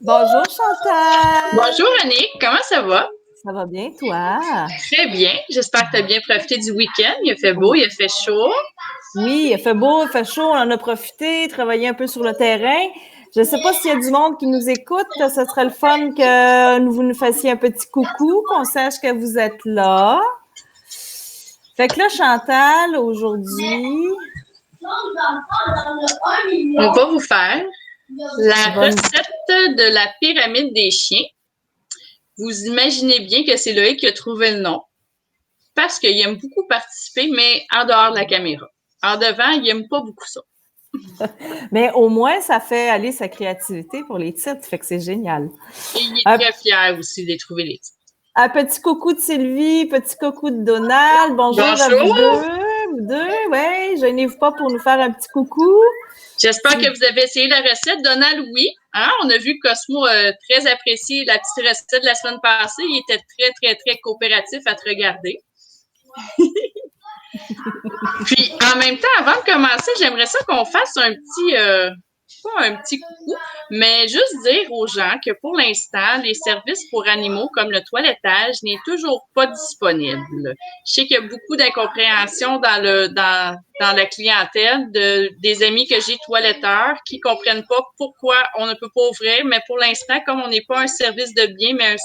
Bonjour Chantal! Bonjour Annick, comment ça va? Ça va bien, toi? Très bien, j'espère que tu as bien profité du week-end. Il a fait beau, il a fait chaud. Oui, il fait beau, il fait chaud, on en a profité, travaillé un peu sur le terrain. Je ne sais pas s'il y a du monde qui nous écoute. Ce serait le fun que vous nous fassiez un petit coucou, qu'on sache que vous êtes là. Fait que là, Chantal, aujourd'hui, On va vous faire la recette de la pyramide des chiens. Vous imaginez bien que c'est Loïc qui a trouvé le nom parce qu'il aime beaucoup participer, mais en dehors de la caméra. En devant, il n'aime pas beaucoup ça. Mais au moins, ça fait aller sa créativité pour les titres, fait que c'est génial. Et il est très fier aussi de trouver les titres. Un petit coucou de Sylvie, petit coucou de Donald. Bonjour à vous deux. Ouais, gênez-vous pas pour nous faire un petit coucou. J'espère que vous avez essayé la recette. Donald, oui. Hein? On a vu que Cosmo a très apprécié la petite recette de la semaine passée. Il était très, très, très coopératif à te regarder. Puis, en même temps, avant de commencer, j'aimerais ça qu'on fasse un petit, pas un petit coucou, mais juste dire aux gens que pour l'instant, les services pour animaux comme le toilettage n'est toujours pas disponible. Je sais qu'il y a beaucoup d'incompréhension dans la clientèle des amis que j'ai toiletteurs qui comprennent pas pourquoi on ne peut pas ouvrir, mais pour l'instant, comme on n'est pas un service de bien, mais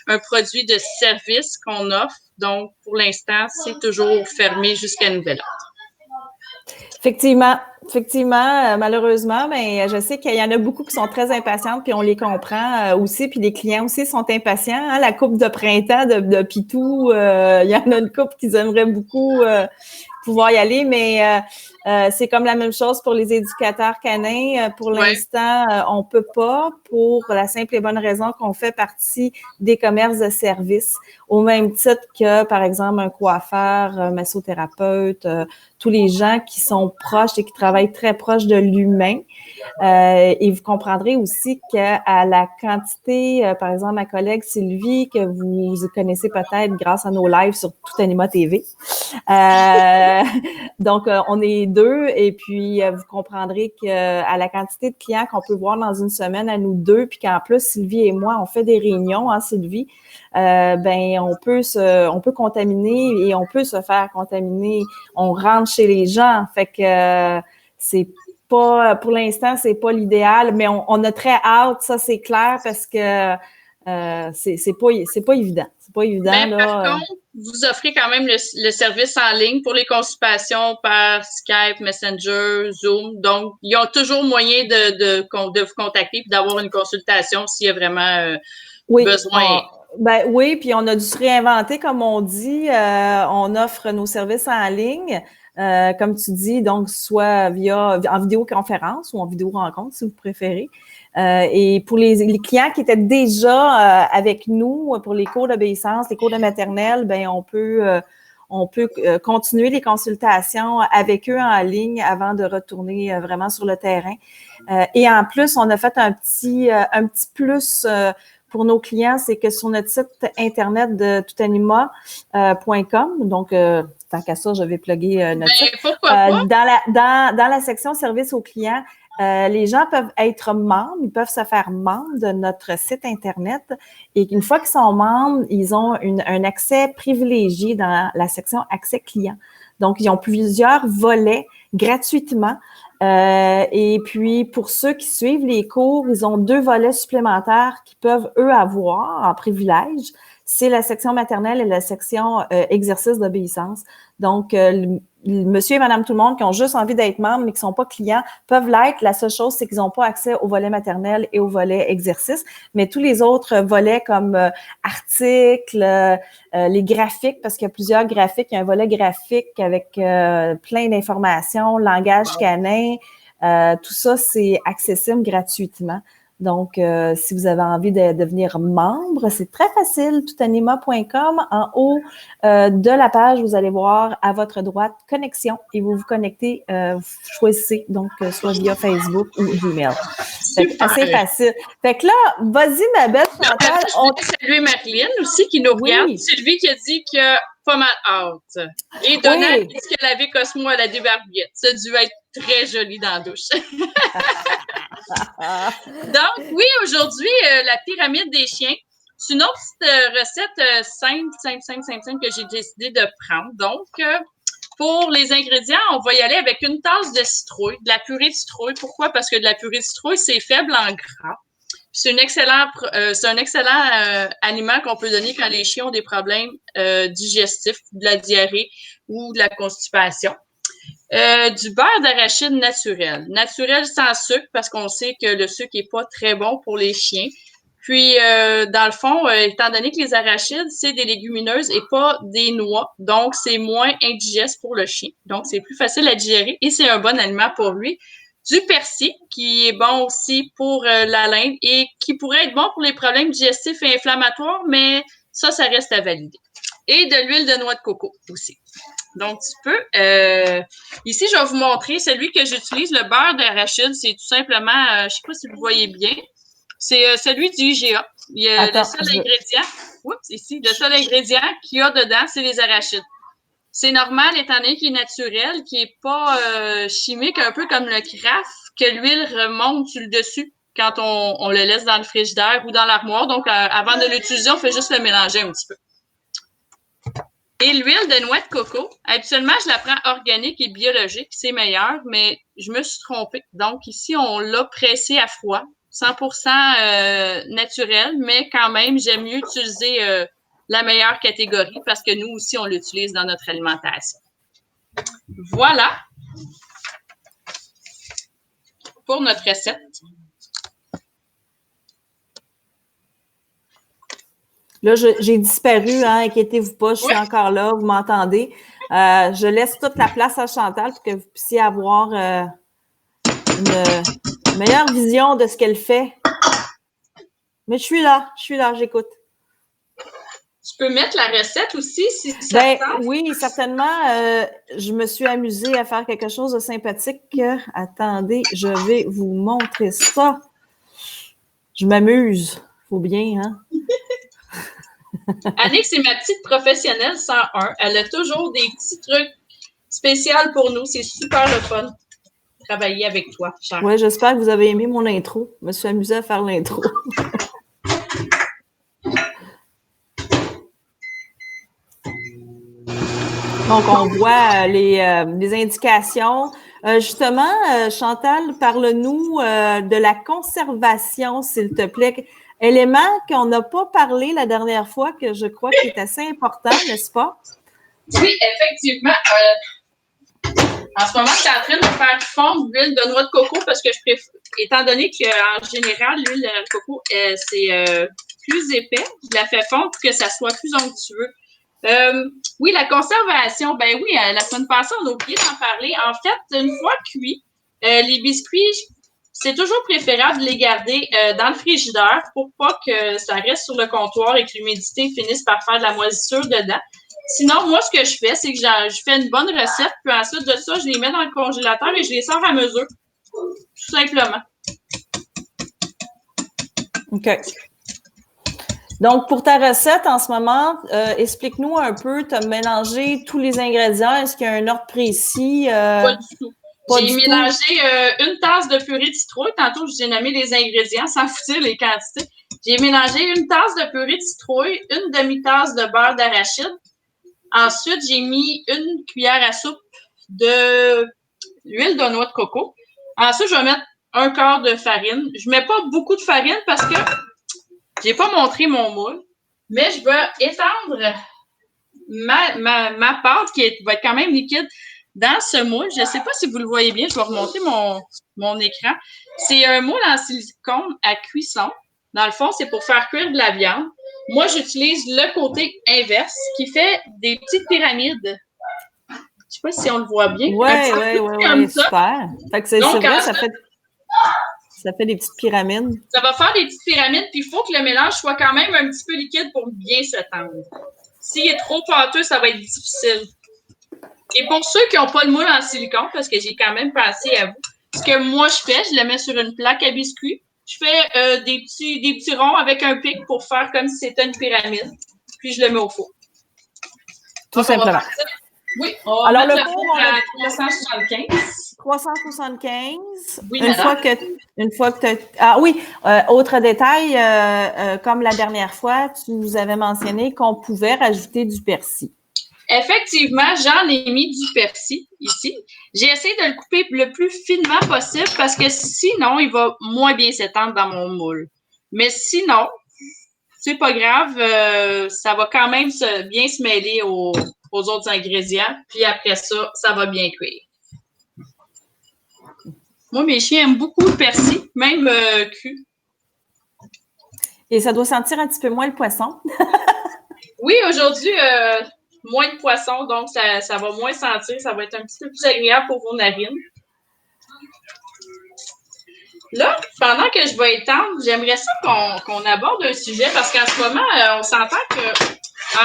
un produit de service qu'on offre, donc pour l'instant, c'est toujours fermé jusqu'à nouvel ordre. Effectivement, malheureusement, mais je sais qu'il y en a beaucoup qui sont très impatientes, puis on les comprend aussi, puis les clients aussi sont impatients. Hein? La coupe de printemps de Pitou, il y en a une coupe qu'ils aimeraient beaucoup pouvoir y aller, mais c'est comme la même chose pour les éducateurs canins. Pour l'instant, on peut pas, pour la simple et bonne raison qu'on fait partie des commerces de services, au même titre que, par exemple, un coiffeur, un massothérapeute, tous les gens qui sont proches et qui travaillent très proche de l'humain. Et vous comprendrez aussi qu'à la quantité, par exemple, ma collègue Sylvie, que vous connaissez peut-être grâce à nos lives sur Tout Anima TV. Donc, on est deux et puis vous comprendrez qu'à la quantité de clients qu'on peut voir dans une semaine à nous deux, puis qu'en plus, Sylvie et moi, on fait des réunions, hein, Sylvie, ben on peut contaminer et on peut se faire contaminer. On rentre chez les gens, fait que c'est pas, pour l'instant, c'est pas l'idéal, mais on a très hâte, ça c'est clair, parce que c'est pas évident. C'est pas évident. Mais là. Par contre, vous offrez quand même le service en ligne pour les consultations par Skype, Messenger, Zoom. Donc, ils ont toujours moyen de vous contacter et d'avoir une consultation s'il y a vraiment besoin. Oui, puis on a dû se réinventer, comme on dit. On offre nos services en ligne. Comme tu dis, donc soit en vidéoconférence ou en vidéo rencontre, si vous préférez. Et pour les clients qui étaient déjà avec nous pour les cours d'obéissance, les cours de maternelle, ben on peut continuer les consultations avec eux en ligne avant de retourner vraiment sur le terrain. Et en plus, on a fait un petit plus pour nos clients, c'est que sur notre site internet de toutanima.com, donc tant qu'à ça, je vais plugger notre site. Pourquoi pas? Dans la section service aux clients, les gens peuvent être membres, ils peuvent se faire membres de notre site internet et une fois qu'ils sont membres, ils ont un accès privilégié dans la section accès client. Donc, ils ont plusieurs volets gratuitement. Et puis, pour ceux qui suivent les cours, ils ont 2 volets supplémentaires qu'ils peuvent, eux, avoir en privilège. C'est la section maternelle et la section exercice d'obéissance. Donc, monsieur et madame tout le monde qui ont juste envie d'être membres, mais qui sont pas clients, peuvent l'être. La seule chose, c'est qu'ils n'ont pas accès au volet maternel et au volet exercice. Mais tous les autres volets comme articles, les graphiques, parce qu'il y a plusieurs graphiques. Il y a un volet graphique avec plein d'informations, langage canin. Tout ça, c'est accessible gratuitement. Donc, si vous avez envie de devenir membre, c'est très facile, toutanima.com. En haut de la page, vous allez voir à votre droite « Connexion » et vous vous connectez, vous choisissez, donc soit via Facebook ou Gmail. C'est assez facile. Fait que là, vas-y, ma belle Chantal. Je voulais saluer Marilyn aussi qui nous regarde. Sylvie qui a dit qu'il a pas mal hâte. Et Donald qui dit qu'elle avait Cosmo à la débarbillette. Ça a dû être très joli dans la douche. Donc, oui, aujourd'hui, la pyramide des chiens, c'est une autre petite recette simple que j'ai décidé de prendre. Donc, pour les ingrédients, on va y aller avec une tasse de citrouille, de la purée de citrouille. Pourquoi? Parce que de la purée de citrouille, c'est faible en gras. C'est un excellent aliment qu'on peut donner quand les chiens ont des problèmes digestifs, de la diarrhée ou de la constipation. Du beurre d'arachide naturel. Naturel sans sucre, parce qu'on sait que le sucre n'est pas très bon pour les chiens. Puis, dans le fond, étant donné que les arachides, c'est des légumineuses et pas des noix, donc c'est moins indigeste pour le chien. Donc, c'est plus facile à digérer et c'est un bon aliment pour lui. Du persil, qui est bon aussi pour la laine et qui pourrait être bon pour les problèmes digestifs et inflammatoires, mais ça reste à valider. Et de l'huile de noix de coco aussi. Donc, tu peux. Ici, je vais vous montrer celui que j'utilise, le beurre d'arachide. C'est tout simplement, je ne sais pas si vous voyez bien, c'est celui du IGA. Il y a le seul ingrédient. Oups, ici, le seul ingrédient qu'il y a dedans, c'est les arachides. C'est normal, étant donné qu'il est naturel, qu'il n'est pas chimique, un peu comme le Kraft, que l'huile remonte sur le dessus quand on le laisse dans le frigidaire ou dans l'armoire. Donc, avant de l'utiliser, on fait juste le mélanger un petit peu. Et l'huile de noix de coco, habituellement, je la prends organique et biologique, c'est meilleur, mais je me suis trompée. Donc, ici, on l'a pressée à froid, 100% naturel, mais quand même, j'aime mieux utiliser la meilleure catégorie parce que nous aussi, on l'utilise dans notre alimentation. Voilà pour notre recette. Là, j'ai disparu, hein, inquiétez-vous pas, je suis encore là, vous m'entendez. Je laisse toute la place à Chantal pour que vous puissiez avoir une meilleure vision de ce qu'elle fait. Mais je suis là, j'écoute. Tu peux mettre la recette aussi, si ça te tente. Oui, certainement. Je me suis amusée à faire quelque chose de sympathique. Attendez, je vais vous montrer ça. Je m'amuse. Faut bien, hein? Annick, c'est ma petite professionnelle 101. Elle a toujours des petits trucs spéciaux pour nous. C'est super le fun de travailler avec toi, Charles. Oui, j'espère que vous avez aimé mon intro. Je me suis amusée à faire l'intro. Donc, on voit les indications. Justement, Chantal, parle-nous de la conservation, s'il te plaît. Élément qu'on n'a pas parlé la dernière fois, que je crois qu'il est assez important, n'est-ce pas? Oui, effectivement. En ce moment, je suis en train de faire fondre l'huile de noix de coco parce que je préfère, étant donné qu'en général, l'huile de noix de coco, c'est plus épais. Je la fais fondre pour que ça soit plus onctueux. Oui, la conservation, ben oui, la semaine passée, on a oublié d'en parler. En fait, une fois cuits, les biscuits, c'est toujours préférable de les garder dans le frigidaire pour pas que ça reste sur le comptoir et que l'humidité finisse par faire de la moisissure dedans. Sinon, moi, ce que je fais, c'est que je fais une bonne recette, puis ensuite de ça, je les mets dans le congélateur et je les sors à mesure. Tout simplement. OK. Donc, pour ta recette en ce moment, explique-nous un peu, tu as mélangé tous les ingrédients. Est-ce qu'il y a un ordre précis? Pas du tout. J'ai mélangé une tasse de purée de citrouille. Tantôt, j'ai nommé les ingrédients sans foutre les quantités. J'ai mélangé une tasse de purée de citrouille, une demi-tasse de beurre d'arachide. Ensuite, j'ai mis une cuillère à soupe de l'huile de noix de coco. Ensuite, je vais mettre un quart de farine. Je ne mets pas beaucoup de farine parce que je n'ai pas montré mon moule, mais je vais étendre ma pâte qui va être quand même liquide dans ce moule. Je ne sais pas si vous le voyez bien, je vais remonter mon écran. C'est un moule en silicone à cuisson. Dans le fond, c'est pour faire cuire de la viande. Moi, j'utilise le côté inverse qui fait des petites pyramides. Je ne sais pas si on le voit bien. Oui, super. Fait que c'est vrai, ça fait des petites pyramides. Ça va faire des petites pyramides, puis il faut que le mélange soit quand même un petit peu liquide pour bien se tendre. S'il est trop pâteux, ça va être difficile. Et pour ceux qui n'ont pas le moule en silicone, parce que j'ai quand même pensé à vous, ce que moi je fais, je le mets sur une plaque à biscuits. Je fais des petits ronds avec un pic pour faire comme si c'était une pyramide. Puis je le mets au four. Tout simplement. Oui, on va Alors, mettre le le cours, four on a à 375. 375. Oui, Une fois madame. que, ah oui, autre détail, comme la dernière fois, tu nous avais mentionné qu'on pouvait rajouter du persil. Effectivement, j'en ai mis du persil ici. J'ai essayé de le couper le plus finement possible parce que sinon, il va moins bien s'étendre dans mon moule. Mais sinon, c'est pas grave, ça va quand même bien se mêler aux autres ingrédients. Puis après ça, ça va bien cuire. Moi, mes chiens aiment beaucoup le persil, même cru. Et ça doit sentir un petit peu moins le poisson. Oui, aujourd'hui, moins de poisson, donc ça va moins sentir. Ça va être un petit peu plus agréable pour vos narines. Là, pendant que je vais étendre, j'aimerais ça qu'on aborde un sujet parce qu'en ce moment, on s'entend que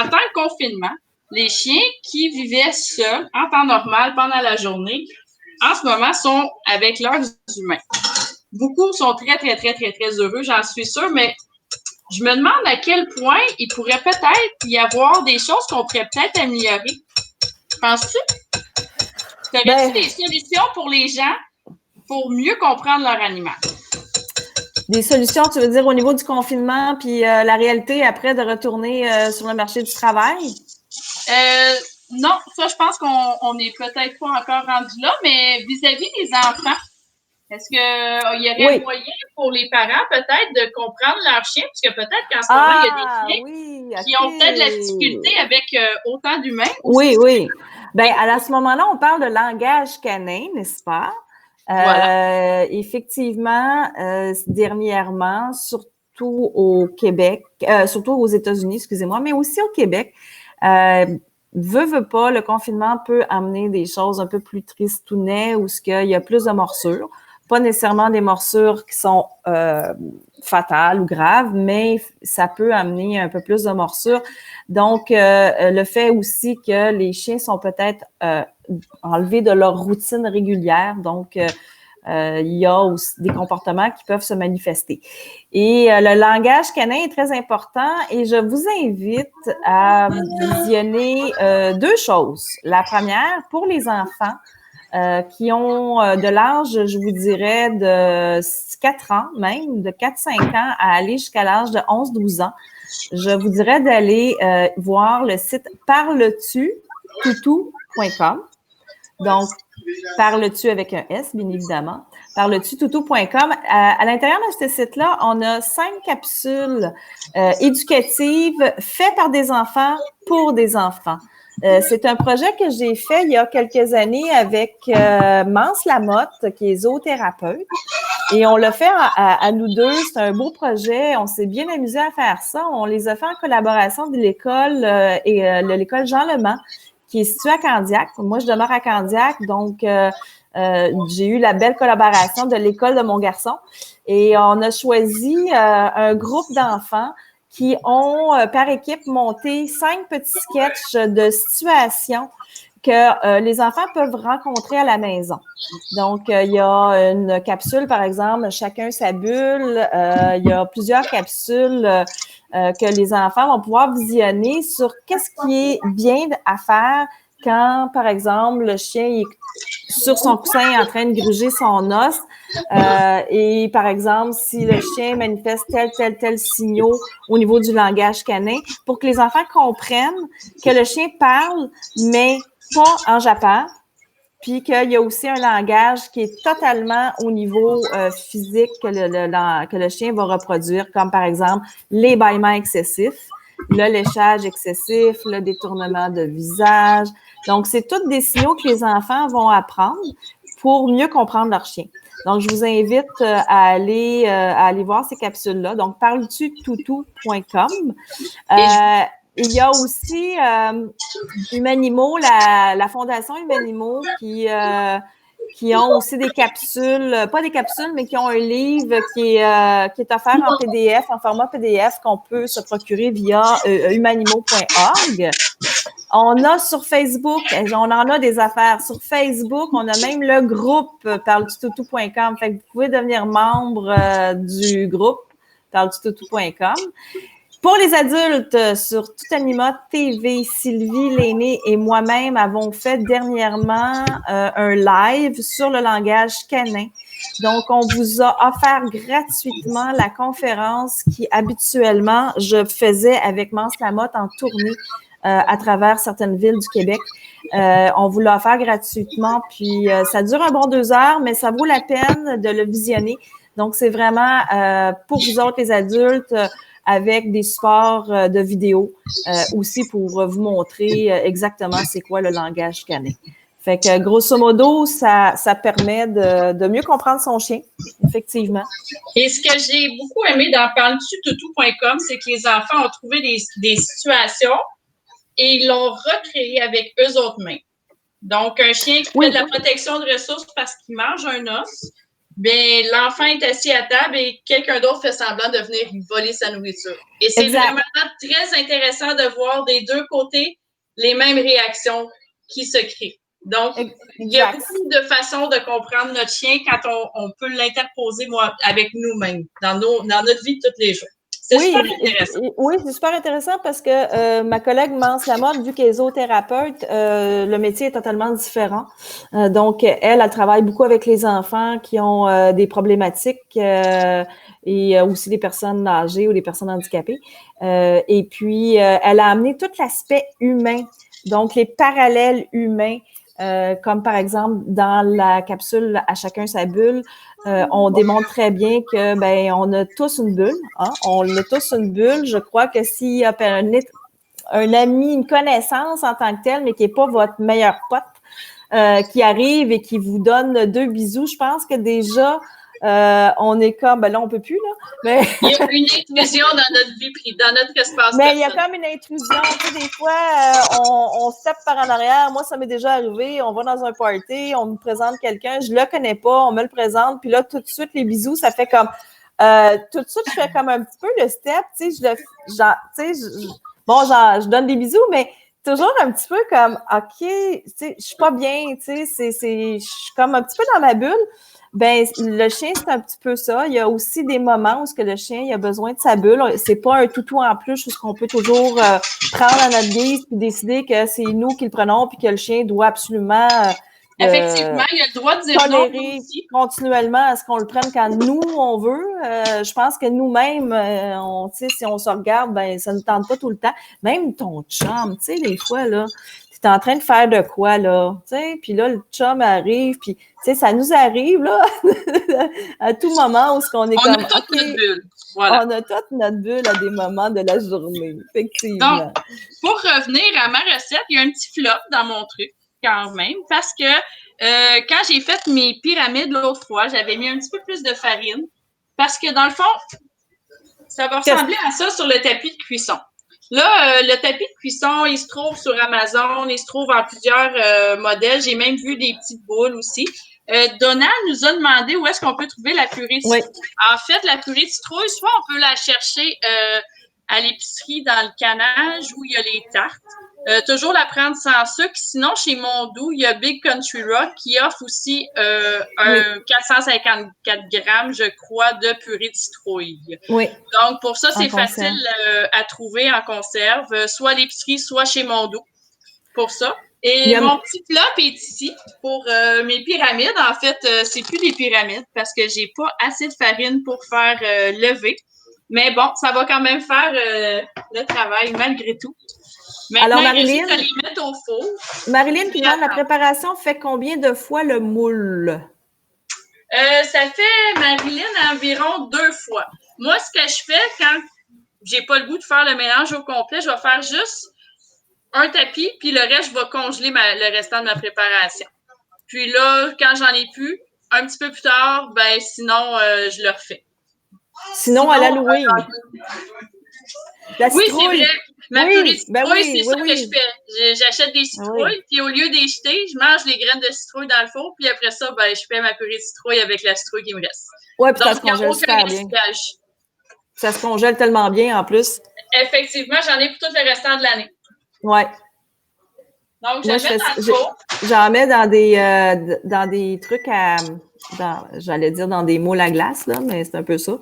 en temps de confinement, les chiens qui vivaient seuls en temps normal pendant la journée, en ce moment, sont avec leurs humains. Beaucoup sont très, très, très, très, très heureux, j'en suis sûre, mais je me demande à quel point il pourrait peut-être y avoir des choses qu'on pourrait peut-être améliorer. Penses-tu? Aurais-tu des solutions pour les gens pour mieux comprendre leur animal? Des solutions, tu veux dire, au niveau du confinement, puis la réalité après de retourner sur le marché du travail? Non, ça, je pense qu'on n'est peut-être pas encore rendu là, mais vis-à-vis des enfants, est-ce qu'il y aurait moyen pour les parents peut-être de comprendre leur chien? Parce que peut-être qu'en ce moment, il y a des chiens qui ont peut-être de la difficulté avec autant d'humains aussi. Oui, oui. Bien, à ce moment-là, on parle de langage canin, n'est-ce pas? Voilà. Effectivement, dernièrement, surtout au Québec, surtout aux États-Unis, excusez-moi, mais aussi au Québec, veut pas, le confinement peut amener des choses un peu plus tristounet où il y a plus de morsures. Pas nécessairement des morsures qui sont fatales ou graves, mais ça peut amener un peu plus de morsures. Donc, le fait aussi que les chiens sont peut-être enlevés de leur routine régulière. Donc, il y a aussi des comportements qui peuvent se manifester. Et le langage canin est très important et je vous invite à visionner deux choses. La première, pour les enfants, qui ont de l'âge, je vous dirais, de 4 ans même, de 4-5 ans à aller jusqu'à l'âge de 11-12 ans. Je vous dirais d'aller voir le site parletu-toutou.com. Donc, parle-tu avec un S, bien évidemment. Parle-tu-toutou.com. À l'intérieur de ce site-là, on a 5 capsules éducatives faites par des enfants pour des enfants. C'est un projet que j'ai fait il y a quelques années avec Mance Lamotte, qui est zoothérapeute. Et on l'a fait à nous deux. C'est un beau projet. On s'est bien amusé à faire ça. On les a fait en collaboration de l'école l'école Jean Lemans, qui est située à Candiac. Moi, je demeure à Candiac, donc j'ai eu la belle collaboration de l'école de mon garçon. Et on a choisi un groupe d'enfants qui ont, par équipe, monté 5 petits sketchs de situations que les enfants peuvent rencontrer à la maison. Donc, il y a une capsule, par exemple, chacun sa bulle. Il y a plusieurs capsules que les enfants vont pouvoir visionner sur qu'est-ce qui est bien à faire quand, par exemple, le chien est sur son coussin en train de gruger son os. Et par exemple, si le chien manifeste tel signaux au niveau du langage canin, pour que les enfants comprennent que le chien parle, mais pas en jappant, puis qu'il y a aussi un langage qui est totalement au niveau physique que le chien va reproduire, comme par exemple les bâillements excessifs, le léchage excessif, le détournement de visage. Donc, c'est tous des signaux que les enfants vont apprendre pour mieux comprendre leur chien. Donc, je vous invite à aller voir ces capsules-là. Donc, parletu-toutou.com. Il y a aussi Humanimo, la Fondation Humanimo qui ont aussi des capsules, pas des capsules, mais qui ont un livre qui est offert en PDF, en format PDF qu'on peut se procurer via humanimo.org. On a sur Facebook, on en a des affaires. Sur Facebook, on a même le groupe parletutoutou.com. Fait que vous pouvez devenir membre du groupe parletutoutou.com. Pour les adultes, sur Tout Anima TV, Sylvie l'aînée et moi-même avons fait dernièrement un live sur le langage canin. Donc, on vous a offert gratuitement la conférence qui, habituellement, je faisais avec Mance Lamotte en tournée à travers certaines villes du Québec. On vous l'a offert gratuitement, puis ça dure un bon 2 heures, mais ça vaut la peine de le visionner. Donc, c'est vraiment pour vous autres, les adultes, avec des supports de vidéos aussi pour vous montrer exactement c'est quoi le langage canin. Fait que, grosso modo, ça permet de mieux comprendre son chien, effectivement. Et ce que j'ai beaucoup aimé dans parle-tu-toutou.com, c'est que les enfants ont trouvé des situations et ils l'ont recréé avec eux autres mêmes. Donc, un chien qui fait de la protection de ressources parce qu'il mange un os, bien, l'enfant est assis à table et quelqu'un d'autre fait semblant de venir lui voler sa nourriture. Et c'est vraiment très intéressant de voir des deux côtés les mêmes réactions qui se créent. Donc, il y a beaucoup de façons de comprendre notre chien quand on peut l'interposer avec nous-mêmes dans notre vie de tous les jours. C'est super intéressant. Oui, c'est super intéressant parce que ma collègue Mance Lamotte, vu qu'elle est zoothérapeute, le métier est totalement différent. Donc, elle travaille beaucoup avec les enfants qui ont des problématiques et aussi des personnes âgées ou des personnes handicapées. Et puis, elle a amené tout l'aspect humain, donc les parallèles humains. Comme par exemple dans la capsule À chacun sa bulle, on démontre très bien que on a tous une bulle. Hein? On a tous une bulle. Je crois que s'il y a un ami, une connaissance en tant que tel, mais qui n'est pas votre meilleur pote, qui arrive et qui vous donne 2 bisous, je pense que déjà on est comme, là, on peut plus, là. Mais il y a une intrusion dans notre vie, dans notre espace. Mais il y a comme une intrusion. Tu sais, des fois, on se tape par en arrière. Moi, ça m'est déjà arrivé. On va dans un party, on me présente quelqu'un, je le connais pas, on me le présente, puis là, tout de suite, les bisous, ça fait comme... tout de suite, je fais comme un petit peu le step, tu sais, je donne des bisous, mais toujours un petit peu comme, OK, tu sais, je suis pas bien, tu sais, je suis comme un petit peu dans ma bulle. Ben, le chien, c'est un petit peu ça. Il y a aussi des moments où ce que le chien il a besoin de sa bulle. C'est pas un toutou en plus où ce qu'on peut toujours prendre à notre guise puis décider que c'est nous qui le prenons puis que le chien doit absolument effectivement, il a le droit de dire tolérer continuellement à ce qu'on le prenne quand nous on veut. Je pense que nous-mêmes, si on se regarde, ben ça ne tente pas tout le temps. Même ton chum, tu sais, des fois là. Tu es en train de faire de quoi, là? Tu sais, puis là, le chum arrive, puis, tu sais, ça nous arrive, là, à tout moment où on est on comme... a toute notre bulle. Voilà. On a toute notre bulle à des moments de la journée, effectivement. Donc, pour revenir à ma recette, il y a un petit flop dans mon truc, quand même, parce que quand j'ai fait mes pyramides l'autre fois, j'avais mis un petit peu plus de farine, parce que, dans le fond, ça va ressembler à ça sur le tapis de cuisson. Là, le tapis de cuisson, il se trouve sur Amazon, il se trouve en plusieurs modèles. J'ai même vu des petites boules aussi. Donald nous a demandé où est-ce qu'on peut trouver la purée de citrouille. En fait, la purée de citrouille, soit on peut la chercher à l'épicerie dans le canage où il y a les tartes. Toujours la prendre sans sucre. Sinon, chez Mondou, il y a Big Country Rock qui offre aussi un 454 grammes, je crois, de purée de citrouille. Oui. Donc, pour ça, c'est facile à trouver en conserve, soit à l'épicerie, soit chez Mondou, pour ça. Et mon petit flop est ici pour mes pyramides. En fait, c'est plus des pyramides parce que j'ai pas assez de farine pour faire lever. Mais bon, ça va quand même faire le travail malgré tout. Maintenant, alors, Marilyn, il les mettre au four. Marilyn, tu la préparation fait combien de fois le moule? Ça fait, Marilyn, environ 2 fois. Moi, ce que je fais quand j'ai pas le goût de faire le mélange au complet, je vais faire juste un tapis, puis le reste, je vais congeler le restant de ma préparation. Puis là, quand j'en ai plus, un petit peu plus tard, ben sinon, je le refais. Sinon à l'Halloween. Oui, c'est vrai. Ma purée de citrouille, c'est ça que je fais. J'achète des citrouilles, puis au lieu des jeter, je mange les graines de citrouille dans le four, puis après ça, ben, je fais ma purée de citrouille avec la citrouille qui me reste. Oui, puis ça se congèle super bien. Ça se congèle tellement bien en plus. Effectivement, j'en ai pour tout le restant de l'année. Oui. Donc, j'en mets dans des trucs j'allais dire dans des moules à glace, là, mais c'est un peu ça.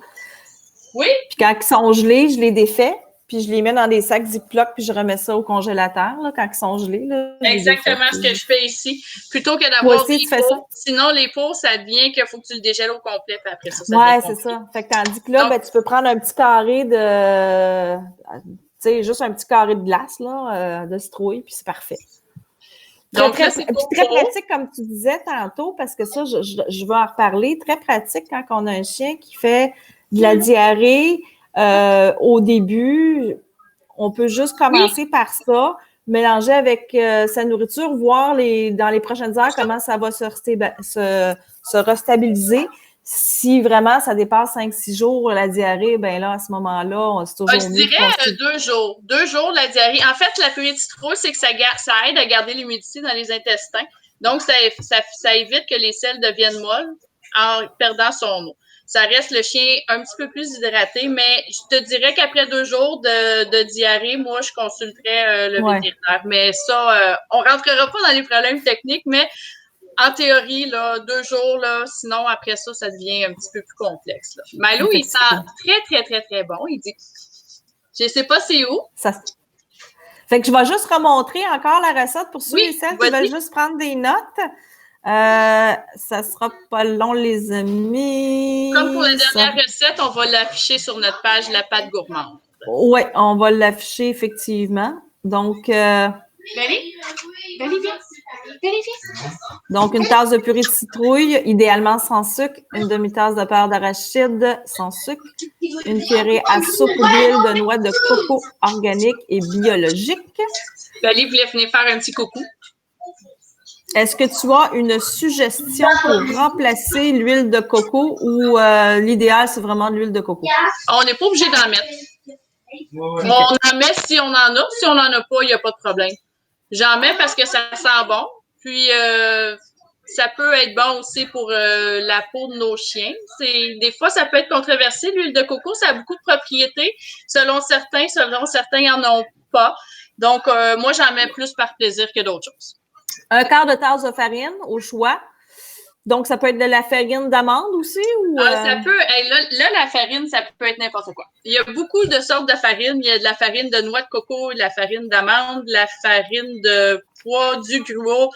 Oui. Puis quand ils sont gelés, je les défais. puis je les mets dans des sacs Ziploc, puis je remets ça au congélateur là, quand ils sont gelés. Là, exactement ce que je fais ici. Plutôt que Toi d'avoir aussi, des tu fais ça? pots. Sinon, les pots, ça devient qu'il faut que tu le dégèles au complet, puis après ça devient Ouais, c'est compliqué. ça. Fait que tandis que là, Donc, ben, tu peux prendre un petit carré de, tu sais, juste un petit carré de glace, là, de citrouille, puis c'est parfait. donc là, c'est Puis pour très pratique, comme tu disais tantôt, parce que ça, je vais en reparler. Très pratique quand on a un chien qui fait de la diarrhée au début. On peut juste commencer par ça, mélanger avec sa nourriture, voir dans les prochaines heures comment ça va se restabiliser. Si vraiment ça dépasse 5-6 jours la diarrhée, ben là, à ce moment-là, c'est toujours Je mieux de dirais consulter. 2 jours. 2 jours, la diarrhée. En fait, la purée de citrouille, c'est que ça aide à garder l'humidité dans les intestins. Donc, ça évite que les selles deviennent molles en perdant son eau. Ça reste le chien un petit peu plus hydraté, mais je te dirais qu'après 2 jours de diarrhée, moi, je consulterais le Ouais. vétérinaire. Mais ça, on rentrera pas dans les problèmes techniques, mais en théorie, là, 2 jours, là, sinon, après ça, ça devient un petit peu plus complexe. Là. Milo, il sent très, très, très, très bon. Il dit, je sais pas c'est où. Ça... Fait que je vais juste remontrer encore la recette pour ceux et celles qui veulent juste prendre des notes. Ça sera pas long, les amis. Comme pour la dernière recette, on va l'afficher sur notre page La Pâte Gourmande. Oui, on va l'afficher effectivement. Donc, donc, une tasse de purée de citrouille, idéalement sans sucre, une demi-tasse de beurre d'arachide sans sucre, une purée à soupe d'huile de noix de coco organique et biologique. Bali voulait venir faire un petit coucou. Est-ce que tu as une suggestion pour remplacer l'huile de coco ou l'idéal, c'est vraiment l'huile de coco? On n'est pas obligé d'en mettre. On en met si on en a. Si on n'en a pas, il n'y a pas de problème. J'en mets parce que ça sent bon. Puis, ça peut être bon aussi pour la peau de nos chiens. Des fois, ça peut être controversé. L'huile de coco, ça a beaucoup de propriétés. Selon certains, ils n'en ont pas. Donc, moi, j'en mets plus par plaisir que d'autres choses. Un quart de tasse de farine au choix. Donc, ça peut être de la farine d'amande aussi? Ou, ça peut. Là, la farine, ça peut être n'importe quoi. Il y a beaucoup de sortes de farine. Il y a de la farine de noix de coco, de la farine d'amande, de la farine de pois, du gruau,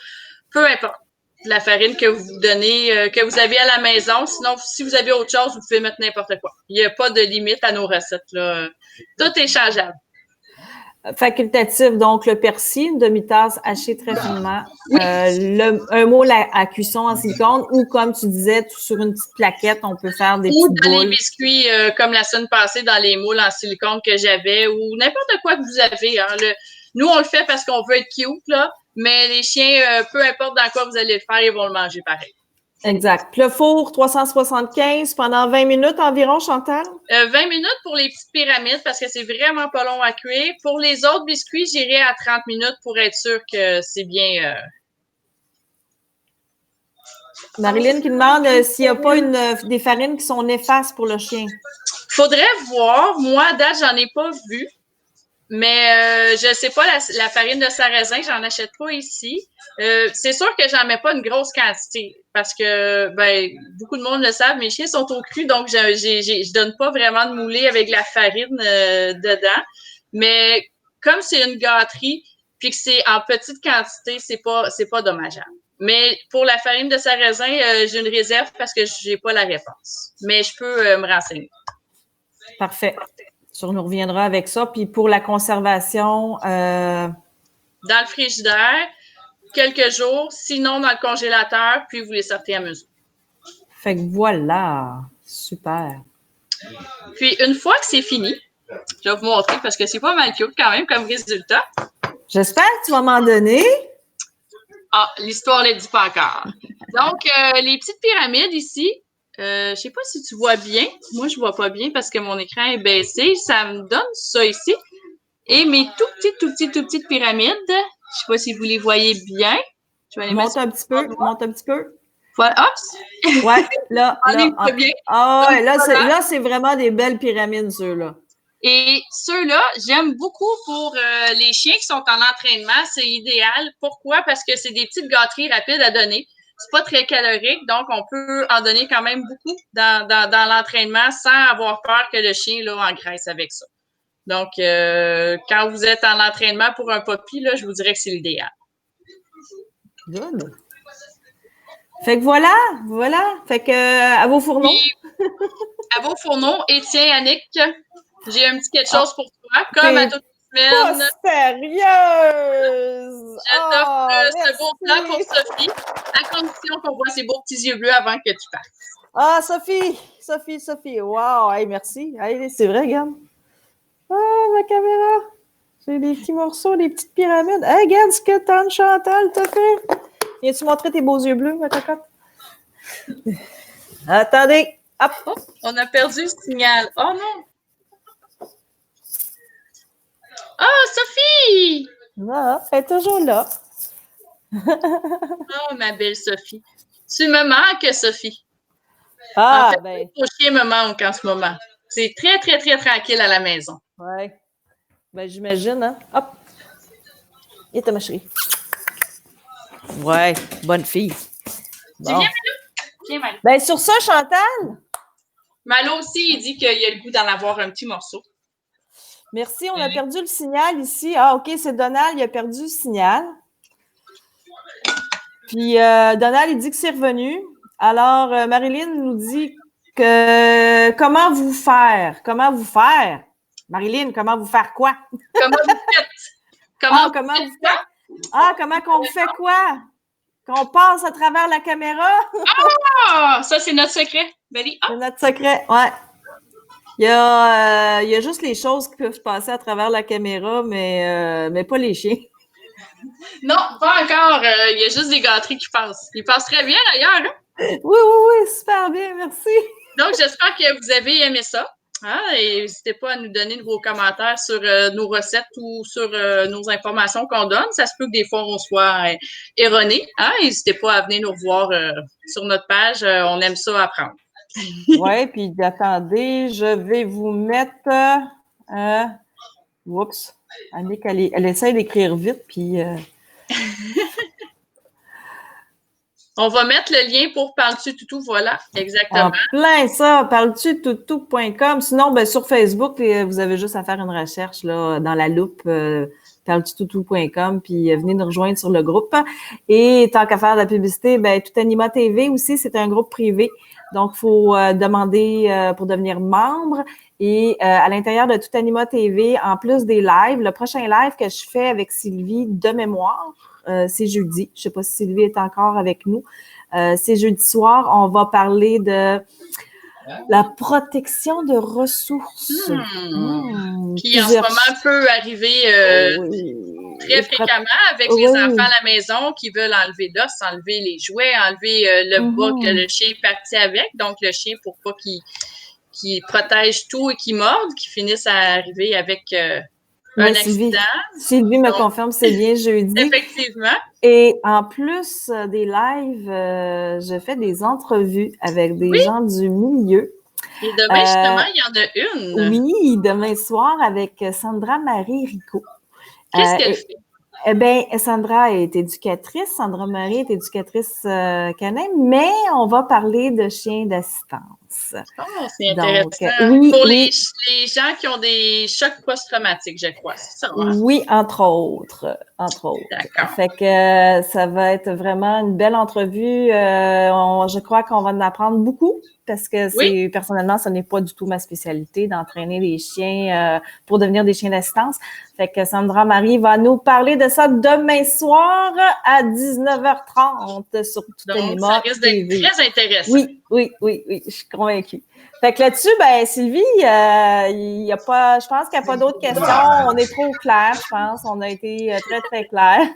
peu importe. La farine que vous donnez, que vous avez à la maison. Sinon, si vous avez autre chose, vous pouvez mettre n'importe quoi. Il n'y a pas de limite à nos recettes. Là. Tout est changeable. Facultatif, donc le persil, une demi-tasse hachée très finement, un moule à cuisson en silicone ou comme tu disais, sur une petite plaquette, on peut faire des petites boules. Ou dans les biscuits, comme la semaine passée, dans les moules en silicone que j'avais ou n'importe quoi que vous avez. Hein. Nous, on le fait parce qu'on veut être cute, là, mais les chiens, peu importe dans quoi vous allez le faire, ils vont le manger pareil. Exact. Puis le four, 375 pendant 20 minutes environ, Chantal? 20 minutes pour les petites pyramides parce que c'est vraiment pas long à cuire. Pour les autres biscuits, j'irai à 30 minutes pour être sûr que c'est bien. Marilyn qui demande s'il n'y a pas des farines qui sont néfastes pour le chien. Faudrait voir. Moi, à date, j'en ai pas vu. Mais je sais pas, la farine de sarrasin, j'en achète pas ici. C'est sûr que j'en mets pas une grosse quantité parce que beaucoup de monde le savent, mes chiens sont au cru, donc je donne pas vraiment de moulée avec la farine dedans. Mais comme c'est une gâterie, puis que c'est en petite quantité, c'est pas dommageable. Mais pour la farine de sarrasin, j'ai une réserve parce que j'ai pas la réponse. Mais je peux me renseigner. Parfait. On nous reviendra avec ça. Puis pour la conservation... Dans le frigidaire, quelques jours, sinon dans le congélateur, puis vous les sortez à mesure. Fait que voilà. Super. Puis une fois que c'est fini, je vais vous montrer parce que c'est pas mal cute quand même comme résultat. J'espère que tu vas m'en donner. Ah, l'histoire ne le dit pas encore. Donc, les petites pyramides ici, je sais pas si tu vois bien. Moi, je vois pas bien parce que mon écran est baissé. Ça me donne ça ici. Et mes tout petites pyramides, je sais pas si vous les voyez bien. Je vais les monte un petit peu, monte un petit peu. Voilà, hop! Ouais, là. Bien. Ah ouais, là, c'est vraiment des belles pyramides, ceux-là. Et ceux-là, j'aime beaucoup pour les chiens qui sont en entraînement. C'est idéal. Pourquoi? Parce que c'est des petites gâteries rapides à donner. C'est pas très calorique, donc on peut en donner quand même beaucoup dans l'entraînement sans avoir peur que le chien là, engraisse avec ça. Donc, quand vous êtes en entraînement pour un puppy, là, je vous dirais que c'est l'idéal. Good. Fait que voilà. Fait que à vos fourneaux. Puis, à vos fourneaux. Et tiens, Annick, j'ai un petit quelque chose pour toi. Comme à toutes les semaines. Pas sérieuse! Je t'offre ce beau plat pour Sophie, à condition qu'on voit ses beaux petits yeux bleus avant que tu partes. Ah, Sophie! Wow! Hey, merci. Hey, c'est vrai, regarde. Ah, ma caméra! J'ai des petits morceaux, des petites pyramides. Hey, regarde ce que Tante Chantal t'a fait! Viens-tu montrer tes beaux yeux bleus, ma cocotte? Attendez! Hop! Oh, on a perdu le signal. Oh non! Oh, Sophie! Ah, elle est toujours là. Oh, ma belle Sophie. Tu me manques, Sophie. Ah, en fait, ton chien me manque en ce moment. C'est très, très, très tranquille à la maison. Ouais. Ben, j'imagine, hein? Hop! Et ta ma chérie. Ouais, bonne fille. Bon. Tu viens, Malo? Viens, Malo. Ben, sur ça, Chantal? Malo aussi, il dit qu'il a le goût d'en avoir un petit morceau. Merci, on a perdu le signal ici. Ah, OK, c'est Donald, il a perdu le signal. Puis Donald, il dit que c'est revenu. Alors, Marilyn nous dit que comment vous faire? Marilyn, comment vous faire quoi? Comment vous faites? Comment vous faites? Ah, comment qu'on fait quoi? Qu'on passe à travers la caméra? Ah! Ça, c'est notre secret. Belly. C'est notre secret, ouais. Il y a juste les choses qui peuvent se passer à travers la caméra, mais pas les chiens. Non, pas encore. Il y a juste des gâteries qui passent. Ils passent très bien, d'ailleurs. Hein? Oui, super bien, merci. Donc, j'espère que vous avez aimé ça. Hein? Et n'hésitez pas à nous donner de vos commentaires sur nos recettes ou sur nos informations qu'on donne. Ça se peut que des fois, on soit erroné. Hein? N'hésitez pas à venir nous revoir sur notre page. On aime ça apprendre. Oui, puis attendez, je vais vous mettre... oups, Annick, elle essaie d'écrire vite, puis... On va mettre le lien pour Parles-tu Toutou, voilà, exactement. En plein ça, parles-tu-toutou.com. Sinon, ben, sur Facebook, vous avez juste à faire une recherche là, dans la loupe, parles-tu-toutou.com, puis venez nous rejoindre sur le groupe. Et tant qu'à faire de la publicité, ben, Tout Anima TV aussi, c'est un groupe privé. Donc, il faut demander pour devenir membre. Et à l'intérieur de Tout Anima TV, en plus des lives, le prochain live que je fais avec Sylvie de mémoire, c'est jeudi. Je ne sais pas si Sylvie est encore avec nous. C'est jeudi soir. On va parler de la protection de ressources. Qui en ce moment peut arriver très fréquemment avec les enfants à la maison qui veulent enlever l'os, enlever les jouets, enlever le bas que le chien est parti avec. Donc, le chien, pour pas qu'il protège tout et qu'il morde, qu'il finisse à arriver avec un accident. Sylvie me confirme, c'est bien jeudi. Effectivement. Et en plus des lives, je fais des entrevues avec des gens du milieu. Et demain, justement, il y en a une. Oui, demain soir avec Sandra Marie Rico. Qu'est-ce qu'elle fait? Eh bien, Sandra est éducatrice, Sandra Marie est éducatrice canin, mais on va parler de chiens d'assistance. Oh, c'est intéressant. Pour les gens qui ont des chocs post-traumatiques, je crois, c'est ça? Hein? Oui, entre autres. D'accord. Fait que ça va être vraiment une belle entrevue. Je crois qu'on va en apprendre beaucoup parce que personnellement, ce n'est pas du tout ma spécialité d'entraîner les chiens pour devenir des chiens d'assistance. Fait que Sandra Marie va nous parler de ça demain soir à 19h30 sur Tout Anima. Donc, ça risque d'être très intéressant. Oui, je suis convaincue. Fait que là-dessus, ben Sylvie, il y a pas, je pense qu'il n'y a pas d'autres questions. On est trop clair, je pense. On a été très, très clair.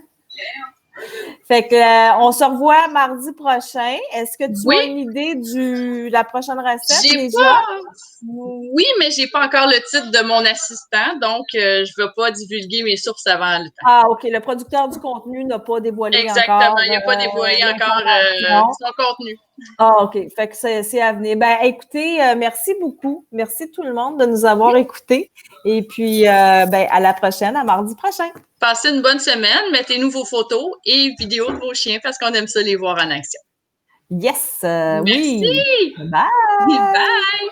Fait que on se revoit mardi prochain. Est-ce que tu as une idée de la prochaine recette déjà? Oui, mais j'ai pas encore le titre de mon assistant, donc je ne vais pas divulguer mes sources avant le temps. Ah, OK. Le producteur du contenu n'a pas dévoilé encore. Exactement, il n'a pas dévoilé encore son contenu. Ah, OK. Fait que c'est à venir. Ben, écoutez, merci beaucoup. Merci tout le monde de nous avoir écoutés. Et puis, ben, à la prochaine, à mardi prochain. Passez une bonne semaine. Mettez-nous vos photos et vidéos de vos chiens parce qu'on aime ça les voir en action. Yes! Merci! Oui! Bye! Bye!